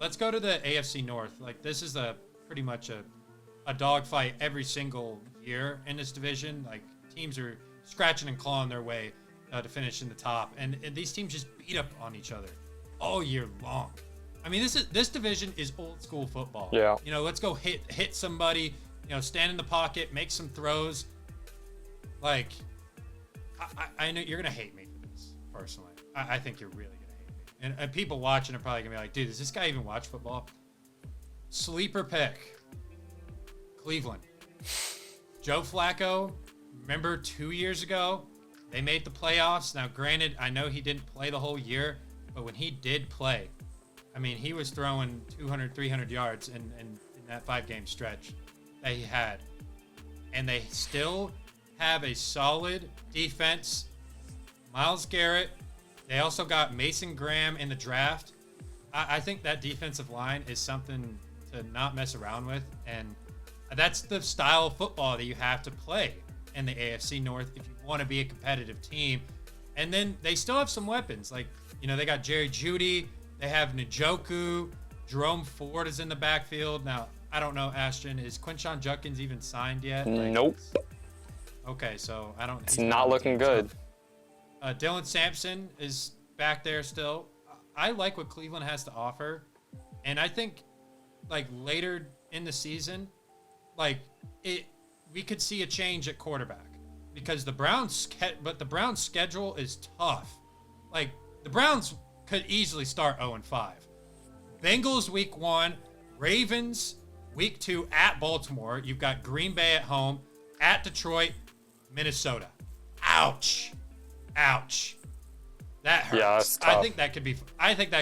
let's go to the AFC North. Like, this is pretty much a dogfight every single year in this division. Like, teams are scratching and clawing their way to finish in the top, and these teams just beat up on each other all year long. I mean, this division is old school football. Yeah. You know, let's go hit somebody. You know, stand in the pocket, make some throws. Like, I know you're gonna hate me for this personally. I think you're really gonna hate me, and people watching are probably gonna be like, dude, does this guy even watch football? Sleeper pick, Cleveland. Joe Flacco. Remember 2 years ago, they made the playoffs. Now, granted, I know he didn't play the whole year, but when he did play, I mean, he was throwing 200, 300 yards in that 5-game stretch that he had. And they still have a solid defense. Myles Garrett. They also got Mason Graham in the draft. I think that defensive line is something to not mess around with. And that's the style of football that you have to play in the AFC North if you want to be a competitive team. And then they still have some weapons. Like, you know, they got Jerry Jeudy. They have Njoku. Jerome Ford is in the backfield. Now, I don't know, Ashton, is Quinshon Judkins even signed yet? Nope. Okay, so I don't. It's not looking good. Dylan Sampson is back there still. I like what Cleveland has to offer, and I think, like, later in the season, like, we could see a change at quarterback because the Browns' schedule is tough. Like, the Browns could easily start 0-5. Bengals week 1, Ravens week 2 at Baltimore. You've got Green Bay at home, at Detroit, Minnesota. Ouch. That hurts. Yeah, that's tough. I think that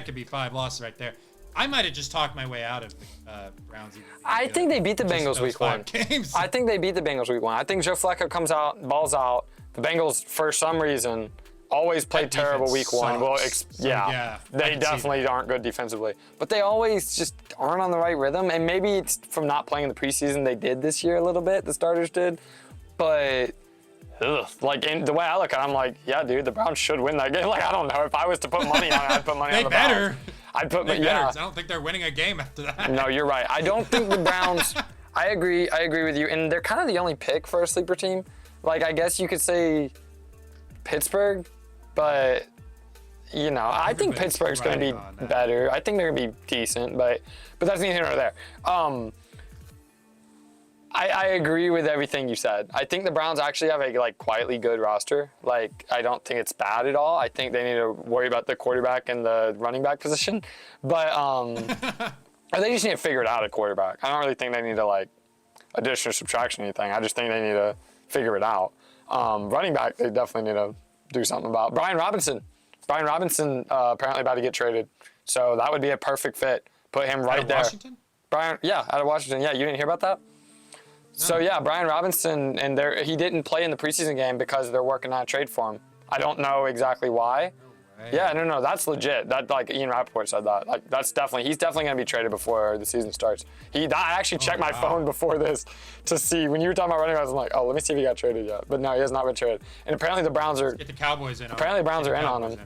could be 5 losses right there. I might have just talked my way out of the Browns. I think they beat the Bengals week 1. Games. I think they beat the Bengals week 1. I think Joe Flacco comes out, balls out. The Bengals, for some reason, always play terrible week 1. Well, they definitely aren't good defensively. But they always just aren't on the right rhythm. And maybe it's from not playing in the preseason they did this year a little bit, the starters did. But, like, in the way I look at it, I'm like, yeah, dude, the Browns should win that game. Like, I don't know. If I was to put money on it, I'd put money on the Browns. I'd put money, yeah. I don't think they're winning a game after that. No, you're right. I don't think the Browns, I agree with you. And they're kind of the only pick for a sleeper team. Like, I guess you could say Pittsburgh. But, you know, I think Pittsburgh's going to be better. I think they're going to be decent, but that's neither here nor there. I agree with everything you said. I think the Browns actually have a, like, quietly good roster. Like, I don't think it's bad at all. I think they need to worry about the quarterback and the running back position. But they just need to figure it out at quarterback. I don't really think they need to, like, addition or subtraction or anything. I just think they need to figure it out. Running back, they definitely need to do something about. Brian Robinson apparently about to get traded, so that would be a perfect fit. Put him right there. Washington? Out of Washington. Yeah, you didn't hear about that? No. So yeah, Brian Robinson, and he didn't play in the preseason game because they're working on a trade for him. I don't know exactly why. No way. Yeah, no, that's legit. That, like, Ian Rappaport said that. Like, he's definitely gonna be traded before the season starts. I actually checked my phone before this to see when you were talking about running backs. I'm like, oh, let me see if he got traded yet. But no, he has not been traded. And apparently the Browns are. Get the Cowboys in. Apparently the Browns are in on him.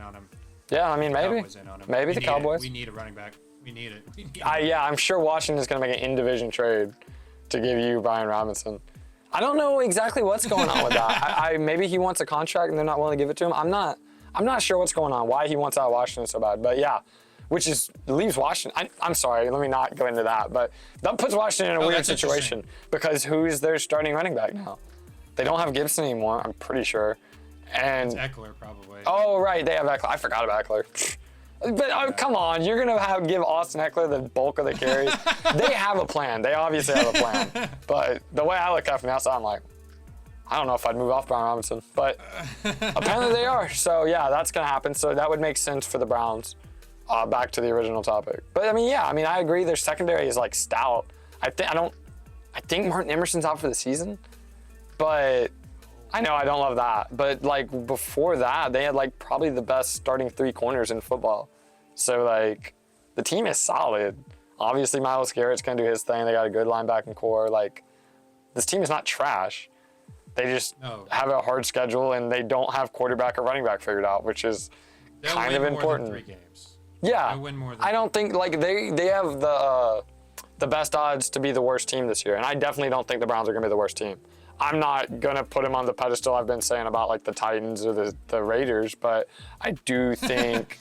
Yeah, I mean, maybe. Maybe the Cowboys. We need a running back. We need it. Yeah, I'm sure Washington's gonna make an in-division trade to give you Brian Robinson. I don't know exactly what's going on with that. Maybe he wants a contract and they're not willing to give it to him. I'm not sure what's going on, why he wants out of Washington so bad. But yeah, leaves Washington. I'm sorry, let me not go into that. But that puts Washington in a weird situation because who's their starting running back now? They don't have Gibson anymore, I'm pretty sure. And it's Eckler probably. Oh, right, they have Eckler. I forgot about Eckler. But come on, you're going to give Austin Eckler the bulk of the carries. They have a plan. They obviously have a plan. But the way I look at it from the outside, I'm like, I don't know if I'd move off Brian Robinson. But apparently they are. So, yeah, that's going to happen. So that would make sense for the Browns. Back to the original topic. But, I agree. Their secondary is, like, stout. I think Martin Emerson's out for the season. But I know I don't love that. But, like, before that, they had, like, probably the best starting 3 corners in football. So, like, the team is solid. Obviously, Myles Garrett's going to do his thing. They got a good linebacking core. Like, this team is not trash. They just have a hard schedule, and they don't have quarterback or running back figured out, which is kind of important. Than 3 games. Yeah. I win more than I don't think like they have the best odds to be the worst team this year, and I definitely don't think the Browns are gonna be the worst team. I'm not gonna put them on the pedestal I've been saying about like the Titans or the Raiders, but I do think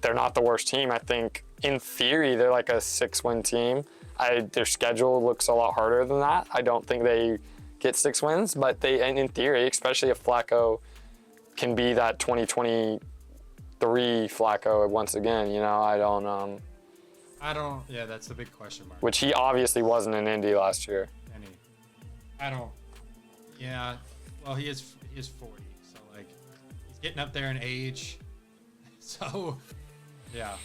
they're not the worst team. I think in theory they're like a 6-win team. Their schedule looks a lot harder than that. I don't think they get 6 wins, but and in theory, especially if Flacco can be that 2023 Flacco once again, you know, I don't. Yeah, that's the big question mark. Which he obviously wasn't in Indy last year. I don't. Yeah, well, he is 40, so like he's getting up there in age. So, yeah,